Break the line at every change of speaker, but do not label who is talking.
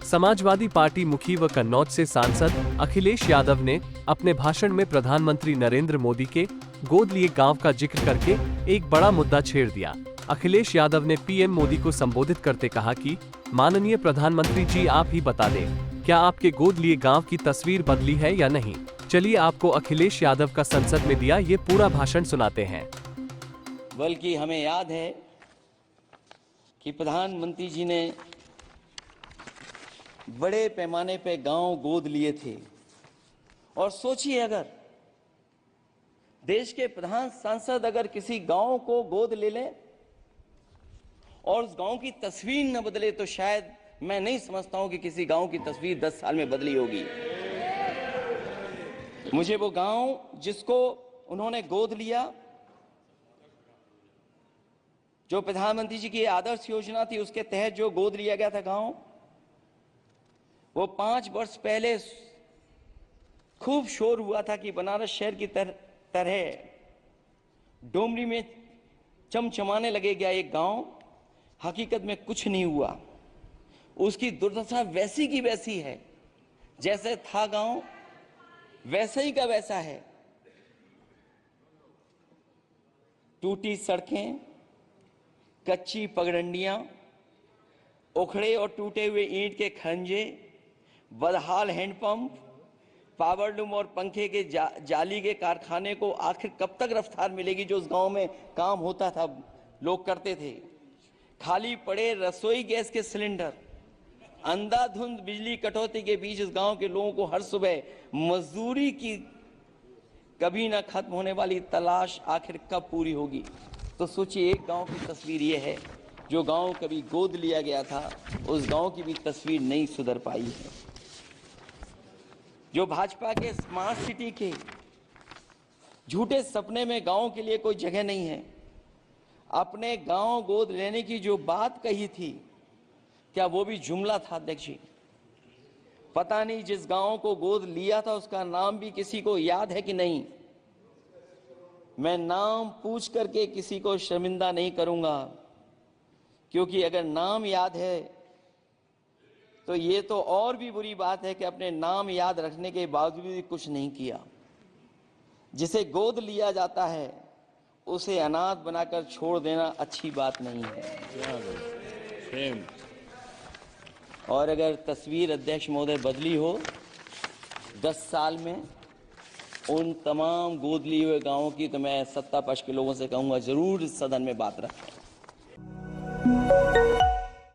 Samajwadi party मुखी व कन्नौज से सांसद अखिलेश यादव ने अपने भाषण में प्रधानमंत्री नरेंद्र मोदी के गोद लिए गांव का जिक्र करके एक बड़ा मुद्दा छेड़ दिया। अखिलेश यादव ने पीएम मोदी को संबोधित करते कहा कि माननीय प्रधानमंत्री जी, आप ही बता दें, क्या आपके गोद लिए गांव की तस्वीर बदली है या नहीं। चलिए आपको अखिलेश यादव का संसद में दिया ये पूरा भाषण सुनाते हैं।
बल्कि हमें याद है कि प्रधानमंत्री जी ने बड़े पैमाने पे गांव गोद लिए थे। और सोचिए, अगर देश के प्रधान सांसद अगर किसी गांव को गोद ले लें और उस गांव की तस्वीर न बदले, तो शायद मैं नहीं समझता हूं कि किसी गांव की तस्वीर 10 साल में बदली होगी। मुझे वो गांव जिसको उन्होंने गोद लिया, जो प्रधानमंत्री जी की आदर्श योजना थी उसके तहत जो गोद लिया गया था गांव, वो 5 वर्ष पहले खूब शोर हुआ था कि बनारस शहर की तरह डोमरी में चमचमाने लगेगा एक गांव। हकीकत में कुछ नहीं हुआ। उसकी दुर्दशा वैसी की वैसी है, जैसे था गांव वैसे ही का वैसा है। टूटी सड़कें, कच्ची पगडंडियां, उखड़े और टूटे हुए ईंट के खंजे, बदहाल हैंडपंप, पावरलूम और पंखे के जाली के कारखाने को आखिर कब तक रफ्तार मिलेगी जो उस गांव में काम होता था, लोग करते थे। खाली पड़े रसोई गैस के सिलेंडर, अंधाधुंध बिजली कटौती के बीच इस गांव के लोगों को हर सुबह मजदूरी की कभी ना खत्म होने वाली तलाश आखिर कब पूरी होगी। तो सोचिए, एक गांव की तस्वीर ये है। जो गांव कभी गोद लिया गया था, उस गांव की भी तस्वीर नहीं सुधर पाई है। जो भाजपा के स्मार्ट सिटी के झूठे सपने में गांव के लिए कोई जगह नहीं है। अपने गांव गोद लेने की जो बात कही थी, क्या वो भी जुमला था अध्यक्ष जी? पता नहीं जिस गांव को गोद लिया था उसका नाम भी किसी को याद है कि नहीं। मैं नाम पूछ करके किसी को शर्मिंदा नहीं करूंगा, क्योंकि अगर नाम याद है तो ये तो और भी बुरी बात है कि अपने नाम याद रखने के बावजूद भी कुछ नहीं किया। जिसे गोद लिया जाता है उसे अनाथ बनाकर छोड़ देना अच्छी बात नहीं है। और अगर तस्वीर अध्यक्ष महोदय बदली हो 10 साल में उन तमाम गोद लिए हुए गांवों की, तो मैं सत्ता पक्ष के लोगों से कहूंगा जरूर इस सदन में बात रखें।